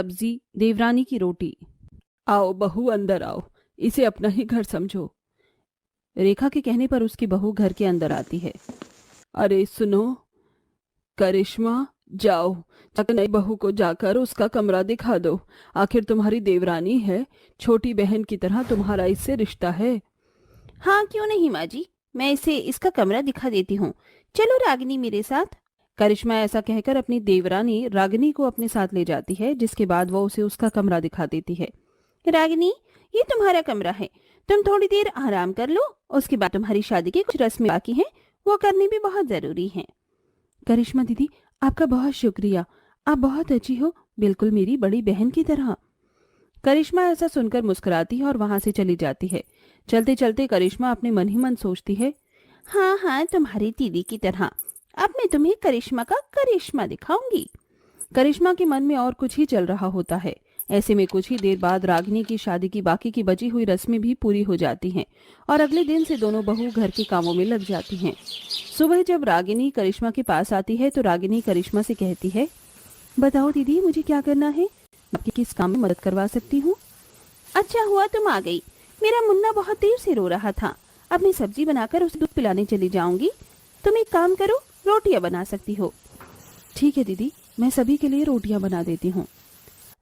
सब्जी, देवरानी की रोटी। आओ बहू, अंदर आओ, इसे अपना ही घर समझो। रेखा के कहने पर उसकी बहू घर के अंदर आती है। अरे सुनो करिश्मा, जाओ जाकर नई बहू को जाकर उसका कमरा दिखा दो। आखिर तुम्हारी देवरानी है, छोटी बहन की तरह तुम्हारा इससे रिश्ता है। हाँ, क्यों नहीं माँ जी, मैं इसे इसका कमरा दिखा देती हूँ। चलो रागिनी मेरे साथ। करिश्मा ऐसा कहकर अपनी देवरानी रागिनी को अपने साथ ले जाती है, जिसके बाद वो उसे उसका कमरा दिखा देती है। रागिनी, ये तुम्हारा कमरा है, तुम थोड़ी देर आराम कर लो, उसके बाद तुम्हारी शादी की कुछ रस्में बाकी हैं, वो करनी भी बहुत जरूरी है। करिश्मा दीदी, आपका बहुत शुक्रिया, आप बहुत अच्छी हो, बिल्कुल मेरी बड़ी बहन की तरह। करिश्मा ऐसा सुनकर मुस्कुराती है और वहां से चली जाती है। चलते चलते करिश्मा अपने मन ही मन सोचती है, हाँ हाँ, तुम्हारी दीदी की तरह अब मैं तुम्हें करिश्मा का करिश्मा दिखाऊंगी। करिश्मा के मन में और कुछ ही चल रहा होता है। ऐसे में कुछ ही देर बाद रागिनी की शादी की बाकी की बची हुई रस्में भी पूरी हो जाती हैं और अगले दिन से दोनों बहू घर के कामों में लग जाती हैं। सुबह जब रागिनी करिश्मा के पास आती है तो रागिनी करिश्मा से कहती है, बताओ दीदी, मुझे क्या करना है, आपकी किस काम में मदद करवा सकती हूँ। अच्छा हुआ तुम आ गई, मेरा मुन्ना बहुत देर से रो रहा था। अब मैं सब्जी बनाकर उसे दूध पिलाने चली जाऊंगी। तुम एक काम करो, रोटियां बना सकती हो। ठीक है दीदी, मैं सभी के लिए रोटियां बना देती हूँ।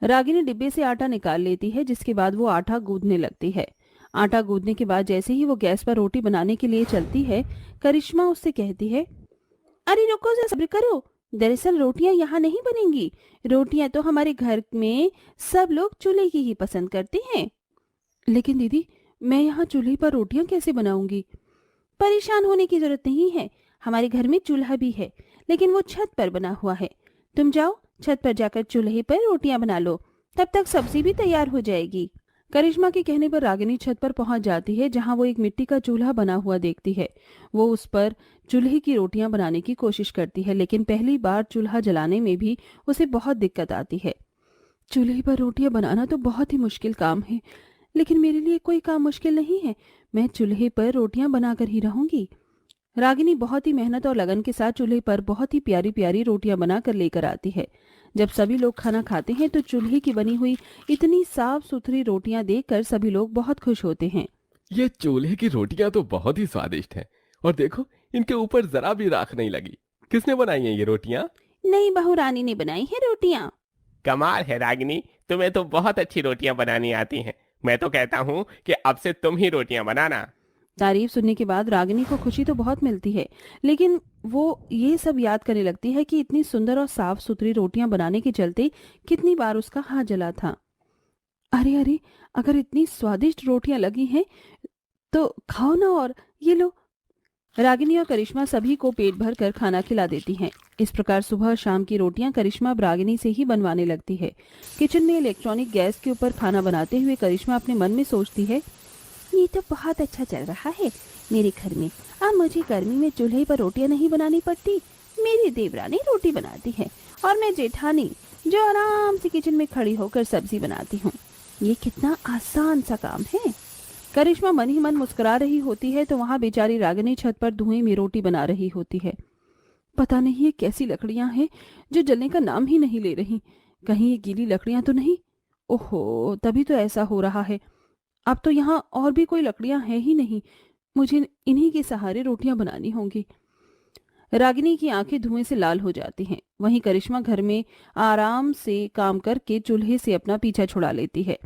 रागिनी डिब्बे से आटा निकाल लेती है, जिसके बाद वो आटा गूंदने लगती है। आटा गूंदने के बाद जैसे ही वो गैस पर रोटी बनाने के लिए चलती है, करिश्मा उससे कहती है, अरे रुको, जरा सब्र करो, दरअसल रोटियां यहाँ नहीं बनेंगी। रोटियां तो हमारे घर में सब लोग चूल्हे की ही पसंद करते हैं। लेकिन दीदी, मैं यहाँ चूल्हे पर रोटियां कैसे बनाऊंगी। परेशान होने की जरूरत नहीं है, हमारे घर में चूल्हा भी है, लेकिन वो छत पर बना हुआ है। तुम जाओ, छत पर जाकर चूल्हे पर रोटियां बना लो, तब तक सब्जी भी तैयार हो जाएगी। करिश्मा के कहने पर रागिनी छत पर पहुंच जाती है, जहां वो एक मिट्टी का चूल्हा बना हुआ देखती है। वो उस पर चूल्हे की रोटियां बनाने की कोशिश करती है, लेकिन पहली बार चूल्हा जलाने में भी उसे बहुत दिक्कत आती है। चूल्हे पर रोटियां बनाना तो बहुत ही मुश्किल काम है, लेकिन मेरे लिए कोई काम मुश्किल नहीं है, मैं चूल्हे पर रोटियां बनाकर ही रहूंगी। रागिनी बहुत ही मेहनत और लगन के साथ चूल्हे पर बहुत ही प्यारी प्यारी रोटियां बनाकर लेकर आती है। जब सभी लोग खाना खाते हैं तो चूल्हे की बनी हुई इतनी साफ सुथरी रोटियां देखकर सभी लोग बहुत खुश होते हैं। ये चूल्हे की रोटियां तो बहुत ही स्वादिष्ट हैं। और देखो, इनके ऊपर जरा भी राख नहीं लगी। किसने बनाई है ये रोटियां? नई बहू रानी ने बनाई है रोटियां। कमाल है रागिनी, तुम्हें तो बहुत अच्छी रोटियां बनानी आती हैं। मैं तो कहता हूँ कि अब से तुम ही रोटियां बनाना। तारीफ सुनने के बाद रागिनी को खुशी तो बहुत मिलती है, लेकिन वो ये सब याद करने लगती है कि इतनी सुंदर और साफ सुथरी रोटियां बनाने के चलते कितनी बार उसका हाथ जला था। अरे अरे, अगर इतनी स्वादिष्ट रोटियां लगी हैं तो खाओ ना, और ये लो। रागिनी और करिश्मा सभी को पेट भर कर खाना खिला देती हैं। इस प्रकार सुबह और शाम की रोटियां करिश्मा अब रागिनी से ही बनवाने लगती है। किचन में इलेक्ट्रॉनिक गैस के ऊपर खाना बनाते हुए करिश्मा अपने मन में सोचती है, ये तो बहुत अच्छा चल रहा है मेरे घर में। अब मुझे गर्मी में चूल्हे पर रोटियां नहीं बनानी पड़ती, मेरी देवरानी रोटी बनाती है और मैं जेठानी जो आराम से किचन में खड़ी होकर सब्जी बनाती हूँ। ये कितना आसान सा काम है। करिश्मा मन ही मन मुस्कुरा रही होती है तो वहां बेचारी रागिनी छत पर धुएं में रोटी बना रही होती है। पता नहीं ये कैसी लकड़ियां हैं जो जलने का नाम ही नहीं ले रही, कहीं ये गीली लकड़ियां तो नहीं। ओहो, तभी तो ऐसा हो रहा है। अब तो यहाँ और भी कोई लकड़ियां हैं ही नहीं, मुझे इन्हीं के सहारे रोटियां बनानी होंगी। रागिनी की आंखें धुएं से लाल हो जाती हैं। वहीं करिश्मा घर में आराम से काम करके चूल्हे से अपना पीछा छुड़ा लेती है।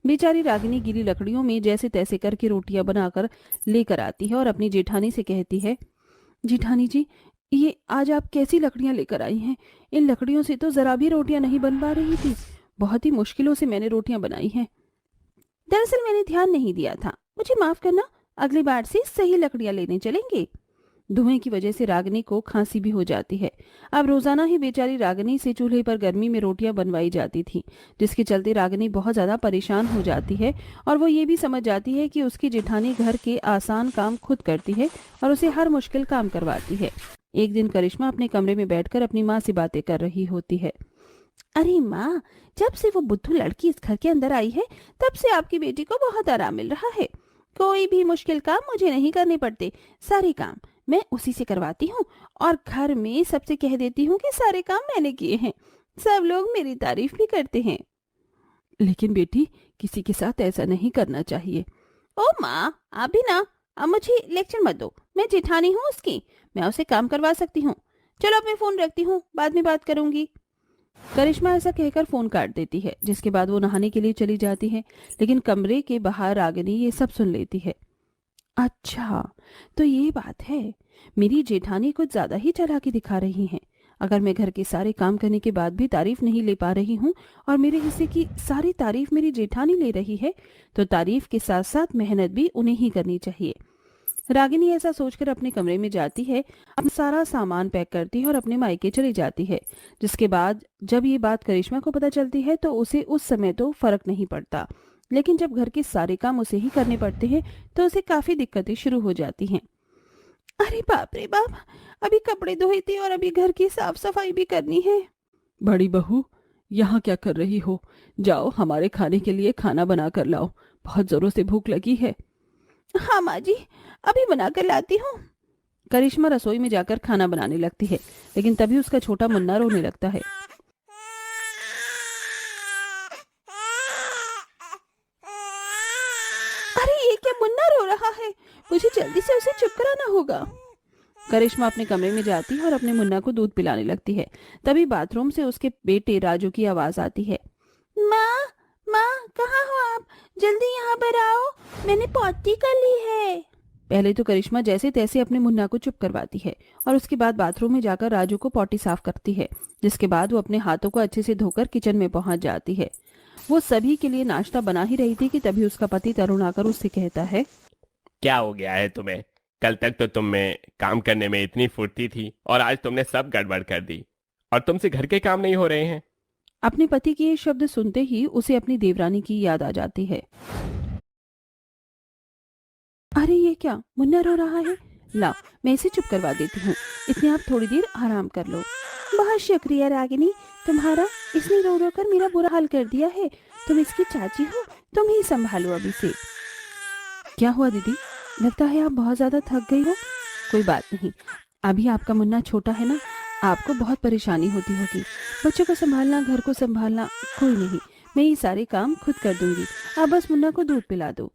बेचारी रागिनी गीली लकड़ियों में जैसे तैसे करके रोटियां बनाकर लेकर आती है और अपनी जेठानी से कहती है, जेठानी जी, ये आज आप कैसी लकड़ियां लेकर आई हैं। इन लकड़ियों से तो जरा भी रोटियां नहीं बन पा रही थी, बहुत ही मुश्किलों से मैंने रोटियां बनाई हैं। दरअसल मैंने ध्यान नहीं दिया था, मुझे माफ करना, अगली बार से सही लकड़ियां लेने चलेंगे। धुएं की वजह से रागिनी को खांसी भी हो जाती है। अब रोजाना ही बेचारी रागिनी से चूल्हे पर गर्मी में रोटियां बनवाई जाती थी, जिसके चलते रागिनी बहुत ज्यादा परेशान हो जाती है और वो ये भी समझ जाती है कि उसकी जेठानी घर के आसान काम खुद करती है और उसे हर मुश्किल काम करवाती है। एक दिन करिश्मा अपने कमरे में बैठकर अपनी माँ से बातें कर रही होती है। अरे माँ, जब से वो बुद्धू लड़की इस घर के अंदर आई है तब से आपकी बेटी को बहुत आराम मिल रहा है। कोई भी मुश्किल काम मुझे नहीं करने पड़ते, सारे काम मैं उसी से करवाती हूँ और घर में सबसे कह देती हूँ कि सारे काम मैंने किए हैं। सब लोग मेरी तारीफ भी करते हैं। लेकिन बेटी, किसी के साथ ऐसा नहीं करना चाहिए। ओ माँ, आप भी ना, अब मुझे लेक्चर मत दो। मैं जेठानी हूँ उसकी, मैं उसे काम करवा सकती हूँ। चलो अब मैं फोन रखती हूँ, बाद में बात करूंगी। करिश्मा ऐसा कहकर फोन काट देती है, जिसके बाद वो नहाने के लिए चली जाती है। लेकिन कमरे के बाहर रागिनी ये सब सुन लेती है। अच्छा, तो ये बात है। मेरी जेठानी कुछ ज्यादा ही चालाकी दिखा रही हैं। अगर मैं घर के सारे काम करने के बाद भी तारीफ नहीं ले पा रही हूँ और मेरे हिस्से की सारी तारीफ मेरी जेठानी ले रही है, तो तारीफ के साथ साथ मेहनत भी उन्हें ही करनी चाहिए। रागिनी ऐसा सोचकर अपने कमरे में जाती है, अपना सारा सामान पैक करती है और अपने मायके चली जाती है। जिसके बाद जब ये बात करिश्मा को पता चलती है तो उसे उस समय तो फर्क नहीं पड़ता, लेकिन जब घर के सारे काम उसे ही करने पड़ते हैं तो उसे काफी दिक्कतें शुरू हो जाती हैं। अरे बाप रे बाप, अभी कपड़े धोए थे और अभी घर की साफ सफाई भी करनी है। बड़ी बहू, यहाँ क्या कर रही हो? जाओ हमारे खाने के लिए खाना बना कर लाओ, बहुत जोरों से भूख लगी है। हाँ माँ जी, अभी बना कर लाती हूँ। करिश्मा रसोई में जाकर खाना बनाने लगती है, लेकिन तभी उसका छोटा मुन्ना रोने लगता है। अरे ये क्या, मुन्ना रो रहा है? मुझे जल्दी से उसे चुप कराना होगा। करिश्मा अपने कमरे में जाती है और अपने मुन्ना को दूध पिलाने लगती है। तभी बाथरूम से उसके बेटे राजू की आवाज आती है। माँ, माँ कहाँ हो आप? जल्दी यहाँ पर आओ, मैंने पॉटी कर ली है। पहले तो करिश्मा जैसे तैसे अपने मुन्ना को चुप करवाती है और उसके बाद बाथरूम में जाकर राजू को पॉटी साफ करती है। जिसके बाद वो अपने हाथों को अच्छे से धोकर किचन में पहुंच जाती है। वो सभी के लिए नाश्ता बना ही रही थी कि तभी उसका पति तरुण आकर उससे कहता है। क्या हो गया है तुम्हें? कल तक तो तुम में काम करने में इतनी फुर्ती थी और आज तुमने सब गड़बड़ कर दी और तुमसे घर के काम नहीं हो रहे हैं। अपने पति के ये शब्द सुनते ही उसे अपनी देवरानी की याद आ जाती है। अरे ये क्या, मुन्ना रो रहा है? लाओ मैं इसे चुप करवा देती हूँ, इतने आप थोड़ी देर आराम कर लो। बहुत शुक्रिया रागिनी, तुम्हारा। इसने रो रो कर मेरा बुरा हाल कर दिया है। तुम इसकी चाची हो, तुम ही संभालो अभी से। क्या हुआ दीदी? लगता है आप बहुत ज्यादा थक गई हो। कोई बात नहीं, अभी आपका मुन्ना छोटा है ना, आपको बहुत परेशानी होती होगी। बच्चों को संभालना, घर को संभालना, कोई नहीं, मैं ये सारे काम खुद कर दूंगी। आप बस मुन्ना को दूध पिला दो।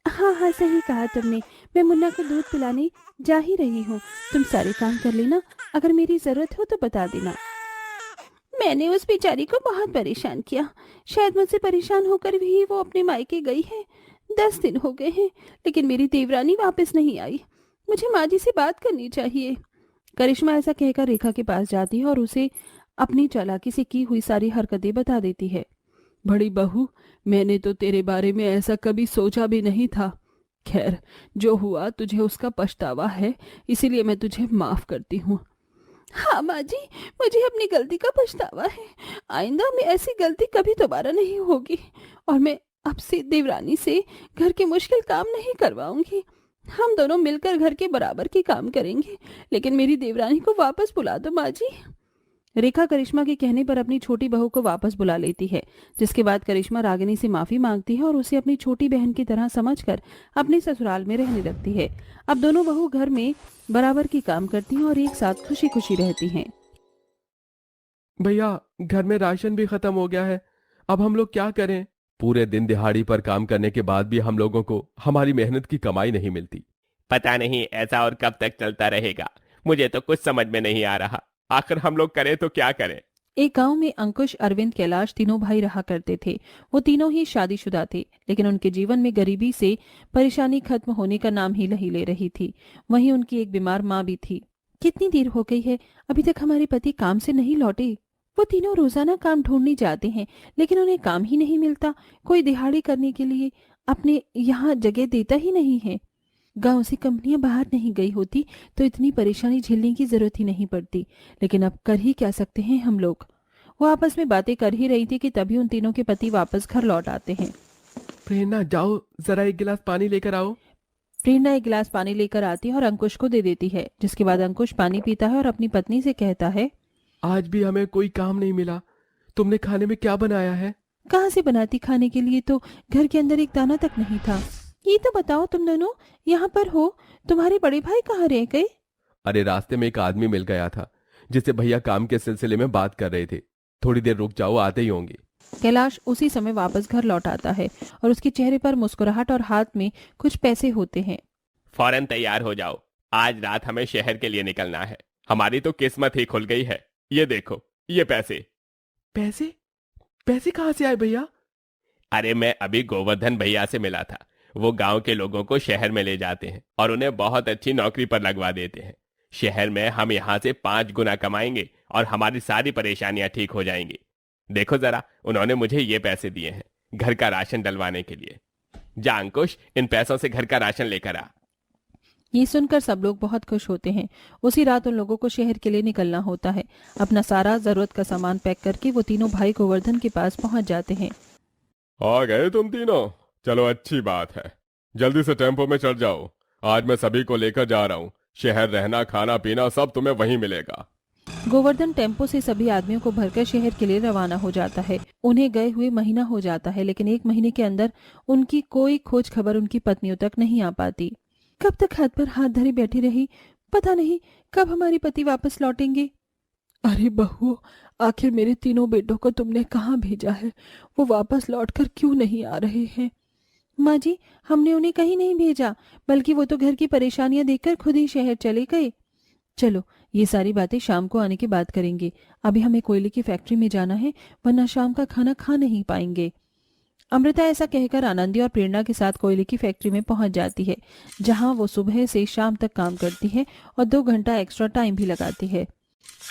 हाँ हाँ, सही कहा तुमने। मैं मुन्ना को दूध पिलाने जा ही रही हूँ। तुम सारे काम कर लेना, अगर मेरी जरूरत हो तो बता देना। मैंने उस बेचारी को बहुत परेशान किया। शायद मुझसे परेशान होकर भी वो अपने मायके गई है। 10 दिन हो गए हैं, लेकिन मेरी देवरानी वापस नहीं आई। मुझे माँ जी से बात करनी चाहिए। करिश्मा ऐसा कहकर रेखा के पास जाती है और उसे अपनी चालाकी से की हुई सारी हरकतें बता देती है। बड़ी बहू, मैंने तो तेरे बारे में ऐसा कभी सोचा भी नहीं था। खैर, जो हुआ तुझे उसका पछतावा है, इसीलिए मैं तुझे माफ करती हूँ। हाँ माँ जी, मुझे अपनी गलती का पछतावा है। आइंदा में ऐसी गलती कभी दोबारा नहीं होगी और मैं अब से देवरानी से घर के मुश्किल काम नहीं करवाऊंगी। हम दोनों मिलकर घर के बराबर के काम करेंगे, लेकिन मेरी देवरानी को वापस बुला दो माँ जी। रेखा करिश्मा के कहने पर अपनी छोटी बहू को वापस बुला लेती है। जिसके बाद करिश्मा रागिनी से माफी मांगती है और उसे अपनी छोटी बहन की तरह समझकर अपने ससुराल में रहने लगती है। अब दोनों बहू घर में बराबर की काम करती हैं और एक साथ खुशी खुशी रहती हैं। भैया, घर में राशन भी खत्म हो गया है, अब हम लोग क्या करें? पूरे दिन दिहाड़ी पर काम करने के बाद भी हम लोगों को हमारी मेहनत की कमाई नहीं मिलती। पता नहीं ऐसा और कब तक चलता रहेगा, मुझे तो कुछ समझ में नहीं आ रहा। आखिर हम लोग करें तो क्या करें? एक गांव में अंकुश, अरविंद, कैलाश तीनों भाई रहा करते थे। वो तीनों ही शादीशुदा थे, लेकिन उनके जीवन में गरीबी से परेशानी खत्म होने का नाम ही नहीं ले रही थी। वहीं उनकी एक बीमार माँ भी थी। कितनी देर हो गई है, अभी तक हमारे पति काम से नहीं लौटे। वो तीनों रोजाना काम ढूंढने जाते हैं, लेकिन उन्हें काम ही नहीं मिलता। कोई दिहाड़ी करने के लिए अपने यहाँ जगह देता ही नहीं है। गांव से कंपनियां बाहर नहीं गई होती तो इतनी परेशानी झेलने की जरूरत ही नहीं पड़ती, लेकिन अब कर ही क्या सकते हैं हम लोग। वो आपस में बातें कर ही रही थी कि तभी उन तीनों के पति वापस घर लौट आते हैं। प्रेरणा, जाओ जरा एक गिलास पानी लेकर आओ। प्रेरणा एक गिलास पानी लेकर आती है और अंकुश को दे देती है। जिसके बाद अंकुश पानी पीता है और अपनी पत्नी से कहता है, आज भी हमें कोई काम नहीं मिला। तुमने खाने में क्या बनाया है? कहाँ से बनाती, खाने के लिए तो घर के अंदर एक दाना तक नहीं था। ये तो बताओ, तुम दोनों यहाँ पर हो, तुम्हारे बड़े भाई कहाँ रह गए? अरे, रास्ते में एक आदमी मिल गया था जिससे भैया काम के सिलसिले में बात कर रहे थे। थोड़ी देर रुक जाओ, आते ही होंगे। कैलाश उसी समय वापस घर लौट आता है और उसके चेहरे पर मुस्कुराहट और हाथ में कुछ पैसे होते हैं। फौरन तैयार हो जाओ, आज रात हमें शहर के लिए निकलना है। हमारी तो किस्मत ही खुल गई है। ये देखो, ये पैसे। पैसे? पैसे कहाँ से आए भैया? अरे मैं अभी गोवर्धन भैया से मिला था। वो गांव के लोगों को शहर में ले जाते हैं और उन्हें बहुत अच्छी नौकरी पर लगवा देते हैं। शहर में हम यहाँ से 5 गुना कमाएंगे और हमारी सारी परेशानियां ठीक हो जाएंगी। देखो जरा, उन्होंने मुझे ये पैसे दिए हैं घर का राशन डलवाने के लिए। जा अंकुश, इन पैसों से घर का राशन लेकर आ। ये सुनकर सब लोग बहुत खुश होते हैं। उसी रात उन लोगों को शहर के लिए निकलना होता है। अपना सारा जरूरत का सामान पैक करके वो तीनों भाई गोवर्धन के पास पहुंच जाते हैं। आ गए तुम तीनों? चलो अच्छी बात है, जल्दी से टेम्पो में चढ़ जाओ। आज मैं सभी को लेकर जा रहा हूँ। शहर रहना खाना पीना सब तुम्हें वहीं मिलेगा। गोवर्धन टेम्पो से सभी आदमियों को भरकर शहर के लिए रवाना हो जाता है। उन्हें गए हुए महीना हो जाता है, लेकिन 1 महीने के अंदर उनकी कोई खोज खबर उनकी पत्नियों तक नहीं आ पाती। कब तक हाथ पर हाथ धरी बैठी रही, पता नहीं कब हमारे पति वापस लौटेंगे। अरे बहू, आखिर मेरे तीनों बेटों को तुमने कहाँ भेजा है? वो वापस लौटकर क्यों नहीं आ रहे हैं? माँ जी, हमने उन्हें कहीं नहीं भेजा, बल्कि वो तो घर की परेशानियां देखकर खुद ही शहर चले गए। चलो, ये सारी बातें शाम को आने के बाद करेंगे। अभी हमें कोयले की फैक्ट्री में जाना है, वरना शाम का खाना खा नहीं पाएंगे। अमृता ऐसा कहकर आनंदी और प्रेरणा के साथ कोयले की फैक्ट्री में पहुंच जाती है, जहां वो सुबह से शाम तक काम करती है और 2 घंटा एक्स्ट्रा टाइम भी लगाती है।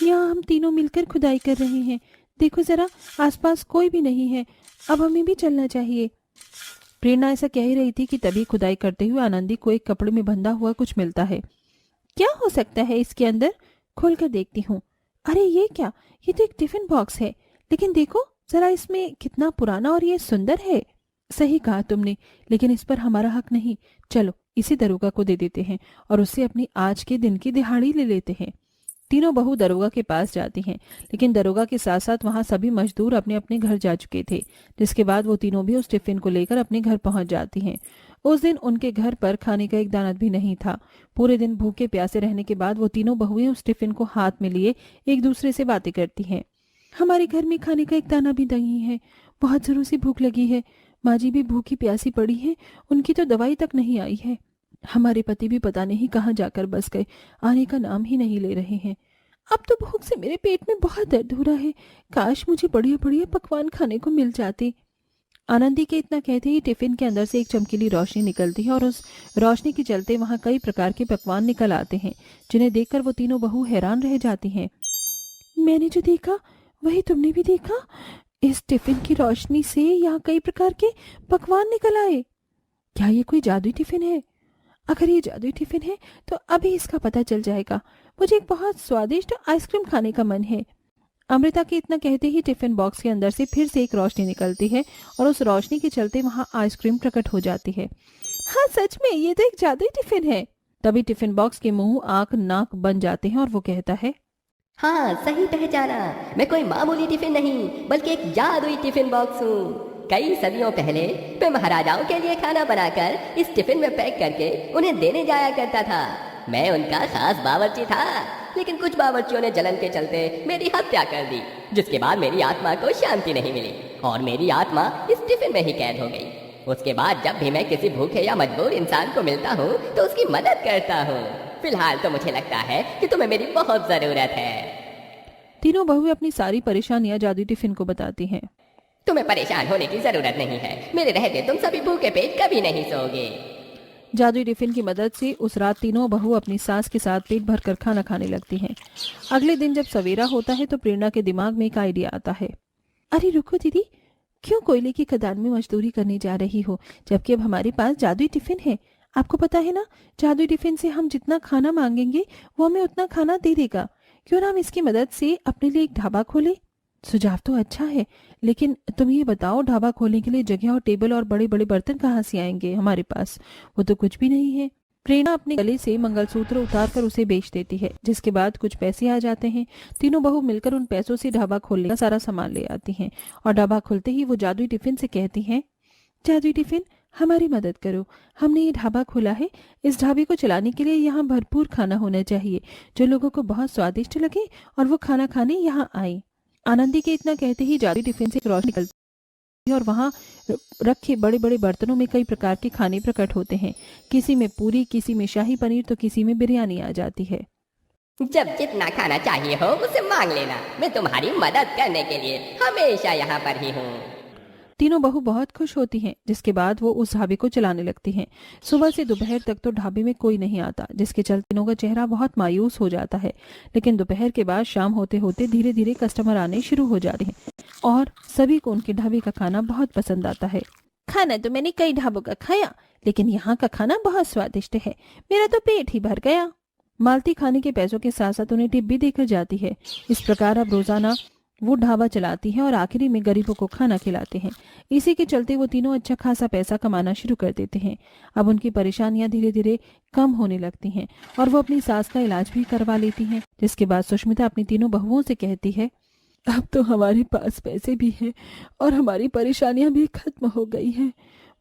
यहाँ हम तीनों मिलकर खुदाई कर रहे हैं। देखो जरा, आसपास कोई भी नहीं है। अब हमें भी चलना चाहिए। प्रेरणा ऐसा कह ही रही थी कि तभी खुदाई करते हुए आनंदी को एक कपड़े में बंधा हुआ कुछ मिलता है। क्या हो सकता है इसके अंदर? खोल कर देखती हूँ। अरे ये क्या? ये तो एक टिफिन बॉक्स है, लेकिन देखो जरा इसमें कितना पुराना और ये सुंदर है। सही कहा तुमने, लेकिन इस पर हमारा हक नहीं। चलो इसे दरोगा को दे देते हैं और उससे अपनी आज के दिन की दिहाड़ी ले लेते हैं। तीनों बहू दरोगा के पास जाती हैं, लेकिन दरोगा के साथ साथ वहां सभी मजदूर अपने अपने घर जा चुके थे, जिसके बाद वो तीनों भी उस टिफिन को लेकर अपने घर पहुंच जाती हैं। उस दिन उनके घर पर खाने का एक दाना भी नहीं था। पूरे दिन भूखे प्यासे रहने के बाद वो तीनों बहुएं उस टिफिन को हाथ में लिए एक दूसरे से बातें करती हैं। हमारे घर में खाने का एक दाना भी नहीं है, बहुत जोरों से भूख लगी है। माँ जी भी भूखी प्यासी पड़ी है, उनकी तो दवाई तक नहीं आई है। हमारे पति भी पता नहीं कहाँ जाकर बस गए, आने का नाम ही नहीं ले रहे हैं। अब तो भूख से मेरे पेट में बहुत दर्द हो रहा है। काश मुझे बढ़िया बढ़िया पकवान खाने को मिल जाते। आनंदी के इतना कहते ही टिफिन के अंदर से एक चमकीली रोशनी निकलती है और उस रोशनी के चलते वहां कई प्रकार के पकवान निकल आते हैं, जिन्हें देखकर वो तीनों बहू हैरान रह जाती हैं। मैंने जो देखा वही तुमने भी देखा? इस टिफिन की रोशनी से यहाँ कई प्रकार के पकवान निकल आए। क्या ये कोई जादुई टिफिन है? अगर ये जादुई टिफिन है तो अभी इसका पता चल जाएगा। मुझे एक बहुत स्वादिष्ट आइसक्रीम खाने का मन है। अमृता के इतना कहते ही टिफिन बॉक्स के अंदर से फिर से एक रोशनी निकलती है और उस रोशनी के चलते वहां आइसक्रीम प्रकट हो जाती है। हाँ सच में, ये तो एक जादुई टिफिन है। तभी टिफिन बॉक्स के मुंह आंख नाक बन जाते हैं और वो कहता है, हाँ सही पहचाना, मैं कोई मामूली टिफिन नहीं बल्कि एक जादुई टिफिन बॉक्स हूँ। कई सदियों पहले मैं महाराजाओं के लिए खाना बनाकर इस टिफिन में पैक करके उन्हें देने जाया करता था। मैं उनका खास बावर्ची था, लेकिन कुछ बावर्चियों ने जलन के चलते मेरी हत्या कर दी, जिसके बाद मेरी आत्मा को शांति नहीं मिली और मेरी आत्मा इस टिफिन में ही कैद हो गई। उसके बाद जब भी मैं किसी भूखे या मजबूर इंसान को मिलता हूँ तो उसकी मदद करता हूँ। फिलहाल तो मुझे लगता है कि तुम्हें मेरी बहुत जरूरत है। तीनों बहुएं अपनी सारी परेशानियां जादुई टिफिन को बताती हैं। तुम्हें परेशान होने की जरूरत नहीं है, मेरे रहते तुम सभी भूखे पेट कभी नहीं सोओगे। जादुई टिफिन की मदद से उस रात तीनों बहू अपनी सास के साथ पेट भरकर खाना खाने लगती हैं। अगले दिन जब सवेरा होता है तो प्रेरणा के दिमाग में एक आइडिया आता है। अरे रुको दीदी, क्यों कोयले की खदान में मजदूरी करने जा रही हो, जबकि अब हमारे पास जादुई टिफिन है। आपको पता है ना, जादुई टिफिन से हम जितना खाना मांगेंगे वो हमें उतना खाना दे देगा। क्यों ना हम इसकी मदद से अपने लिए एक ढाबा खोले? सुझाव तो अच्छा है, लेकिन तुम ये बताओ, ढाबा खोलने के लिए जगह और टेबल और बड़े बड़े बर्तन कहाँ से आएंगे? हमारे पास वो तो कुछ भी नहीं है। प्रेरणा अपने गले से मंगलसूत्र उतार कर उसे बेच देती है, जिसके बाद कुछ पैसे आ जाते हैं। तीनों बहू मिलकर उन पैसों से ढाबा खोलने का सारा सामान ले आती हैं और ढाबा खुलते ही वो जादुई टिफिन से कहती हैं, जादुई टिफिन हमारी मदद करो, हमने ये ढाबा खोला है। इस ढाबे को चलाने के लिए यहाँ भरपूर खाना होना चाहिए, जो लोगों को बहुत स्वादिष्ट लगे और वो खाना खाने यहाँ आए। आनंदी के इतना कहते ही जादुई टिफिन से एक रोशनी निकलती और वहाँ रखे बड़े बड़े बर्तनों में कई प्रकार के खाने प्रकट होते हैं। किसी में पूरी, किसी में शाही पनीर, तो किसी में बिरयानी आ जाती है। जब जितना खाना चाहिए हो उसे मांग लेना, मैं तुम्हारी मदद करने के लिए हमेशा यहाँ पर ही हूँ। तीनों बहू बहुत खुश होती हैं, जिसके बाद वो उस ढाबे को चलाने लगती हैं। सुबह से दोपहर तक तो ढाबे में कोई नहीं आता, जिसके चलते तीनों का चेहरा बहुत मायूस हो जाता है। लेकिन दोपहर के बाद शाम होते होते धीरे धीरे कस्टमर आने शुरू हो जाते हैं और सभी को उनके ढाबे का खाना बहुत पसंद आता है। खाना तो मैंने कई ढाबों का खाया, लेकिन यहाँ का खाना बहुत स्वादिष्ट है, मेरा तो पेट ही भर गया। मालती खाने के पैसों के साथ साथ उन्हें टिप भी देकर जाती है। इस प्रकार अब रोजाना वो ढाबा चलाती है और आखिरी में गरीबों को खाना खिलाते हैं। इसी के चलते वो तीनों अच्छा खासा पैसा कमाना शुरू कर देते हैं। अब उनकी परेशानियां धीरे धीरे कम होने लगती हैं और वो अपनी सास का इलाज भी करवा लेती हैं। जिसके बाद सुष्मिता अपनी तीनों बहुओं से कहती है, अब तो हमारे पास पैसे भी हैं और हमारी परेशानियां भी खत्म हो गई हैं।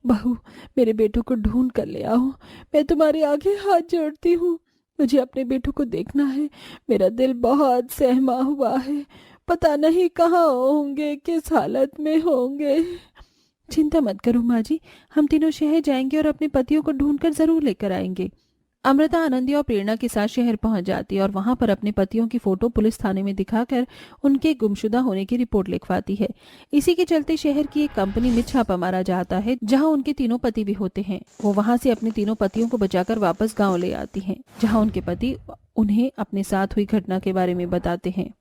बहू, मेरे बेटों को ढूंढ कर ले आओ, मैं तुम्हारे आगे हाथ जोड़ती हूँ। मुझे अपने बेटों को देखना है, मेरा दिल बहुत सहमा हुआ है, पता नहीं कहाँ होंगे, किस हालत में होंगे। चिंता मत करो माँ जी, हम तीनों शहर जाएंगे और अपने पतियों को ढूंढकर जरूर लेकर आएंगे। अमृता, आनंदी और प्रेरणा के साथ शहर पहुंच जाती है और वहां पर अपने पतियों की फोटो पुलिस थाने में दिखाकर उनके गुमशुदा होने की रिपोर्ट लिखवाती है। इसी के चलते शहर की एक कंपनी में छापा मारा जाता है, जहां उनके तीनों पति भी होते हैं। वो वहां से अपने तीनों पतियों को बचाकर वापस गाँव ले आती है, जहाँ उनके पति उन्हें अपने साथ हुई घटना के बारे में बताते हैं।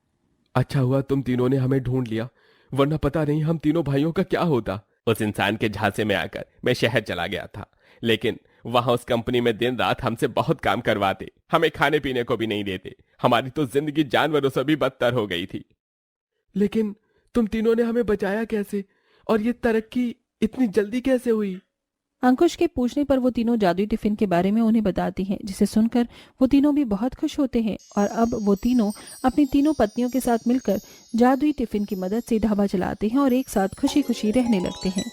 अच्छा हुआ तुम तीनों ने हमें ढूंढ लिया, वरना पता नहीं हम तीनों भाइयों का क्या होता। उस इंसान के झांसे में आकर मैं शहर चला गया था, लेकिन वहां उस कंपनी में दिन रात हमसे बहुत काम करवाते, हमें खाने पीने को भी नहीं देते। हमारी तो जिंदगी जानवरों से भी बदतर हो गई थी। लेकिन तुम तीनों ने हमें बचाया कैसे, और ये तरक्की इतनी जल्दी कैसे हुई? अंकुश के पूछने पर वो तीनों जादुई टिफिन के बारे में उन्हें बताती हैं, जिसे सुनकर वो तीनों भी बहुत खुश होते हैं और अब वो तीनों अपनी तीनों पत्नियों के साथ मिलकर जादुई टिफिन की मदद से ढाबा चलाते हैं और एक साथ खुशी खुशी रहने लगते हैं।